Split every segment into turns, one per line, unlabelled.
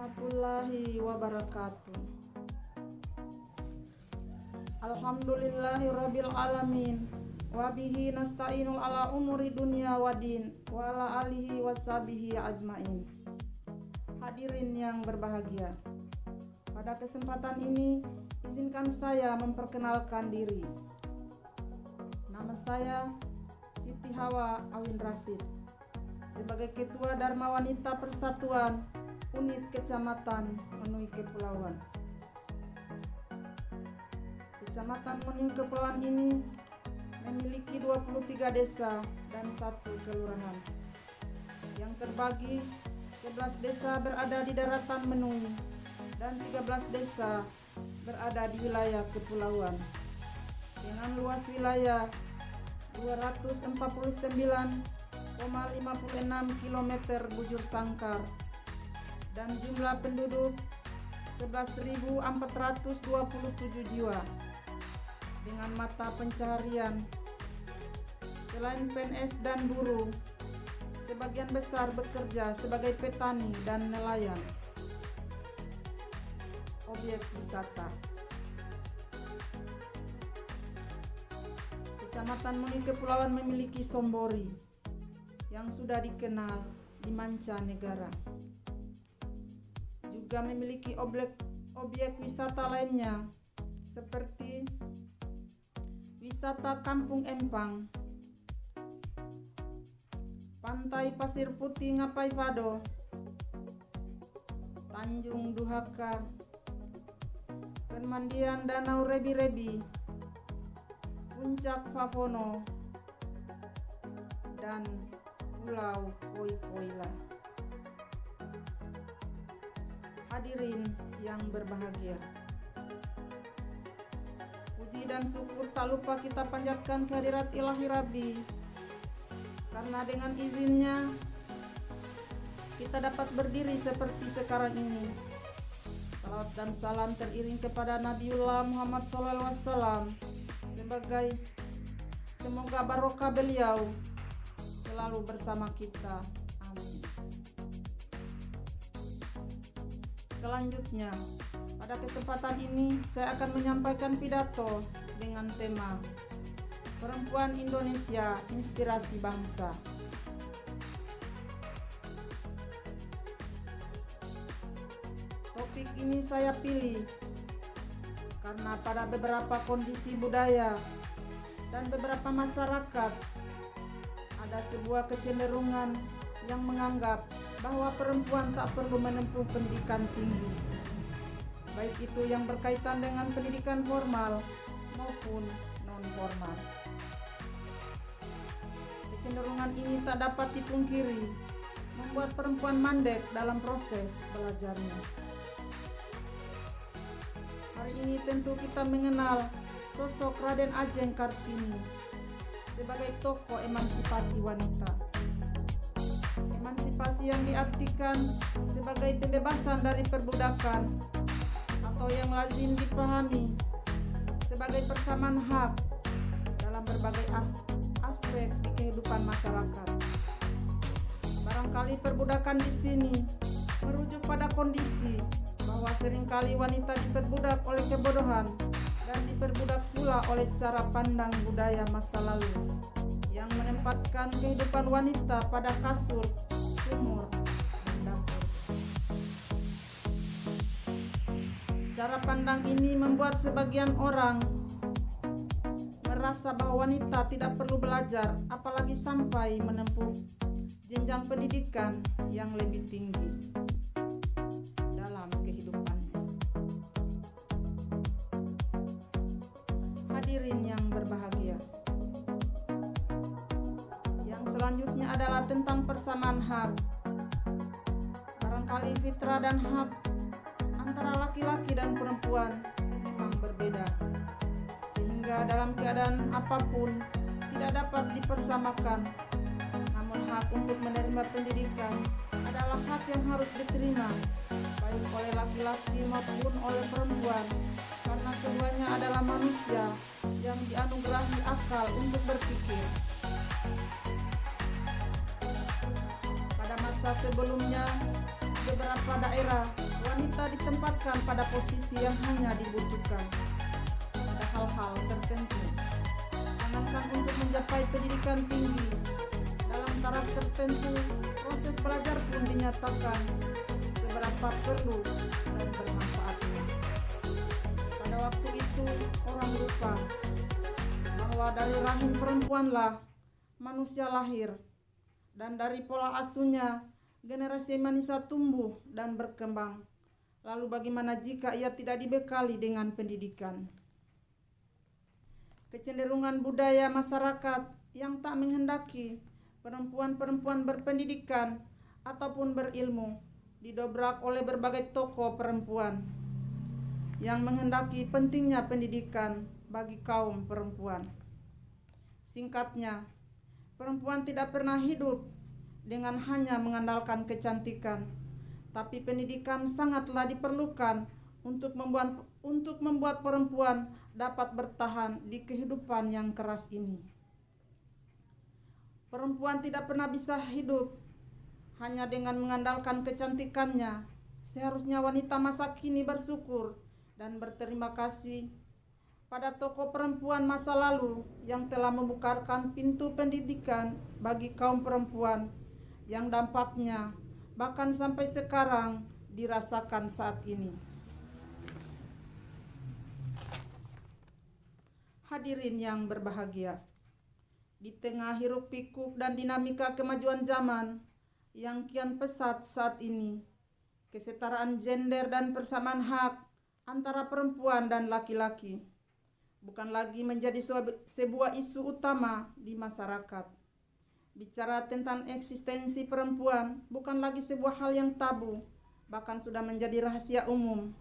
warahmatullahi wabarakatuh. Alhamdulillahirabbil alamin. Wa bihi nasta'inu ala umuri dunya waddin wa ala alihi washabihi ajmain. Hadirin yang berbahagia, pada kesempatan ini izinkan saya memperkenalkan diri. Nama saya Siti Hawa Awin Rasid, sebagai Ketua Dharma Wanita Persatuan Unit Kecamatan Menui Kepulauan. Kecamatan Menui Kepulauan ini memiliki 23 desa dan 1 kelurahan, yang terbagi 11 desa berada di daratan Menui dan 13 desa berada di wilayah kepulauan dengan luas wilayah 249,56 km bujur sangkar dan jumlah penduduk 11.427 jiwa. Dengan mata pencaharian selain PNS dan buruh, sebagian besar bekerja sebagai petani dan nelayan. Objek wisata Kecamatan Menui Kepulauan memiliki Sombori yang sudah dikenal di mancanegara. Juga memiliki objek wisata lainnya seperti wisata Kampung Empang, Pantai Pasir Putih Ngapai Fado, Tanjung Duhaka, Pemandian Danau Rebi-Rebi, Puncak Papono, dan Pulau Koi-Koila. Hadirin yang berbahagia, puji dan syukur tak lupa kita panjatkan kehadirat Ilahi Rabbi, karena dengan izinnya kita dapat berdiri seperti sekarang ini. Salawat dan salam teriring kepada Nabiullah Muhammad SAW, semoga barokah beliau selalu bersama kita. Amin. Selanjutnya, pada kesempatan ini saya akan menyampaikan pidato dengan tema Perempuan Indonesia Inspirasi Bangsa. Topik ini saya pilih karena pada beberapa kondisi budaya dan beberapa masyarakat ada sebuah kecenderungan yang menganggap bahwa perempuan tak perlu menempuh pendidikan tinggi, baik itu yang berkaitan dengan pendidikan formal maupun non-formal. Kecenderungan ini tak dapat dipungkiri membuat perempuan mandek dalam proses belajarnya. Hari ini tentu kita mengenal sosok Raden Ajeng Kartini sebagai tokoh emansipasi wanita. Emansipasi yang diartikan sebagai pembebasan dari perbudakan atau yang lazim dipahami sebagai persamaan hak dalam berbagai aspek di kehidupan masyarakat. Barangkali perbudakan di sini merujuk pada kondisi bahwa seringkali wanita diperbudak oleh kebodohan dan diperbudak pula oleh cara pandang budaya masa lalu yang menempatkan kehidupan wanita pada kasur, sumur, dan dapur. Cara pandang ini membuat sebagian orang merasa bahwa wanita tidak perlu belajar, apalagi sampai menempuh jenjang pendidikan yang lebih tinggi dalam kehidupannya. Hadirin yang berbahagia, yang selanjutnya adalah tentang persamaan hak. Barangkali fitrah dan hak antara laki-laki dan perempuan memang berbeda, sehingga dalam keadaan apapun tidak dapat dipersamakan. Namun hak untuk menerima pendidikan adalah hak yang harus diterima baik oleh laki-laki maupun oleh perempuan, karena keduanya adalah manusia yang dianugerahi akal untuk berpikir. Pada masa sebelumnya, beberapa daerah Wanita ditempatkan pada posisi yang hanya dibutuhkan pada hal-hal tertentu. Jangankan untuk mencapai pendidikan tinggi, dalam taraf tertentu, proses belajar pun dinyatakan seberapa perlu dan bermanfaatnya. Pada waktu itu, orang lupa bahwa dari rahim perempuanlah manusia lahir, dan dari pola asuhnya generasi manusia tumbuh dan berkembang. Lalu bagaimana jika ia tidak dibekali dengan pendidikan? Kecenderungan budaya masyarakat yang tak menghendaki perempuan-perempuan berpendidikan ataupun berilmu didobrak oleh berbagai tokoh perempuan yang menghendaki pentingnya pendidikan bagi kaum perempuan. Singkatnya, perempuan tidak pernah hidup dengan hanya mengandalkan kecantikan, tapi pendidikan sangatlah diperlukan untuk membuat perempuan dapat bertahan di kehidupan yang keras ini. Perempuan tidak pernah bisa hidup hanya dengan mengandalkan kecantikannya. Seharusnya wanita masa kini bersyukur dan berterima kasih pada tokoh perempuan masa lalu yang telah membukakan pintu pendidikan bagi kaum perempuan yang dampaknya bahkan sampai sekarang dirasakan saat ini. Hadirin yang berbahagia, di tengah hiruk pikuk dan dinamika kemajuan zaman yang kian pesat saat ini, kesetaraan gender dan persamaan hak antara perempuan dan laki-laki bukan lagi menjadi sebuah isu utama di masyarakat. Bicara tentang eksistensi perempuan bukan lagi sebuah hal yang tabu, bahkan sudah menjadi rahasia umum.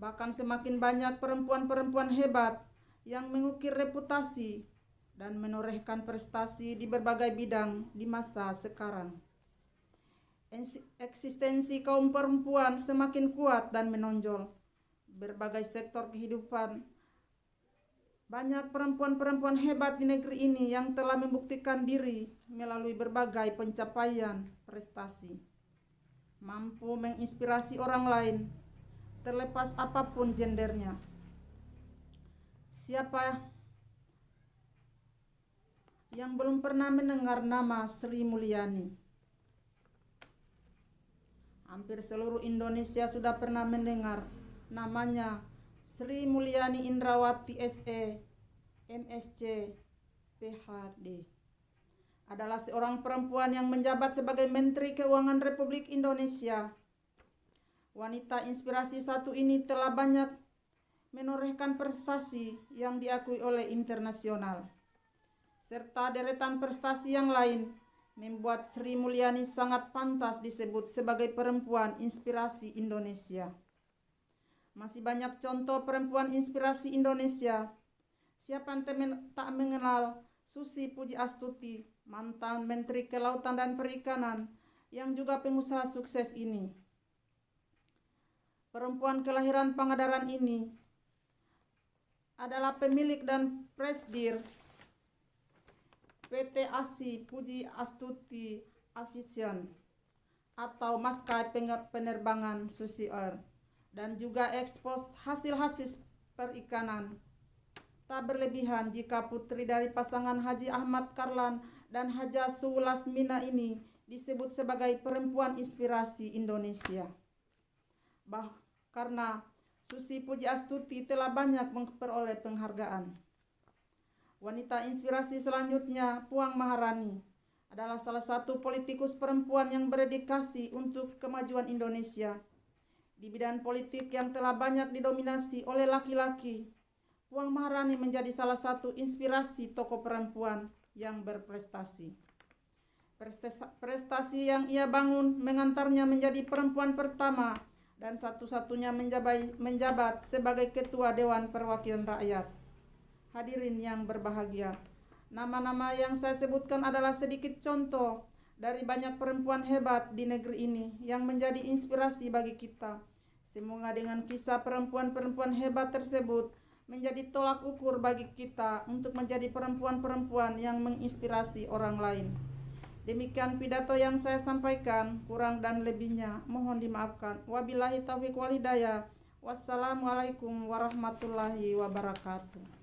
Bahkan semakin banyak perempuan-perempuan hebat yang mengukir reputasi dan menorehkan prestasi di berbagai bidang di masa sekarang. Eksistensi kaum perempuan semakin kuat dan menonjol. Berbagai sektor kehidupan, banyak perempuan-perempuan hebat di negeri ini yang telah membuktikan diri melalui berbagai pencapaian prestasi. Mampu menginspirasi orang lain, terlepas apapun gendernya. Siapa yang belum pernah mendengar nama Sri Mulyani? Hampir seluruh Indonesia sudah pernah mendengar namanya. Sri Mulyani Indrawati SE, MSc, PhD, adalah seorang perempuan yang menjabat sebagai Menteri Keuangan Republik Indonesia. Wanita inspirasi satu ini telah banyak menorehkan prestasi yang diakui oleh internasional, serta deretan prestasi yang lain membuat Sri Mulyani sangat pantas disebut sebagai perempuan inspirasi Indonesia. Masih banyak contoh perempuan inspirasi Indonesia. Siapa yang tak mengenal Susi Pujiastuti, mantan Menteri Kelautan dan Perikanan, yang juga pengusaha sukses ini. Perempuan kelahiran Pangandaran ini adalah pemilik dan presidir PT ASI Pujiastuti Aviation atau maskapai penerbangan Susi Air, dan juga ekspos hasil-hasil perikanan. Tak berlebihan jika putri dari pasangan Haji Ahmad Karlan dan Haja Sulasmina ini disebut sebagai perempuan inspirasi Indonesia. Karena Susi Pujiastuti telah banyak memperoleh penghargaan. Wanita inspirasi selanjutnya, Puan Maharani, adalah salah satu politikus perempuan yang berdedikasi untuk kemajuan Indonesia. Di bidang politik yang telah banyak didominasi oleh laki-laki, Puan Maharani menjadi salah satu inspirasi tokoh perempuan yang berprestasi. Prestasi yang ia bangun mengantarnya menjadi perempuan pertama dan satu-satunya menjabat sebagai Ketua Dewan Perwakilan Rakyat. Hadirin yang berbahagia, nama-nama yang saya sebutkan adalah sedikit contoh dari banyak perempuan hebat di negeri ini yang menjadi inspirasi bagi kita. Semoga dengan kisah perempuan-perempuan hebat tersebut menjadi tolak ukur bagi kita untuk menjadi perempuan-perempuan yang menginspirasi orang lain. Demikian pidato yang saya sampaikan, kurang dan lebihnya mohon dimaafkan. Wabillahi taufiq wal hidayah. Wassalamualaikum warahmatullahi wabarakatuh.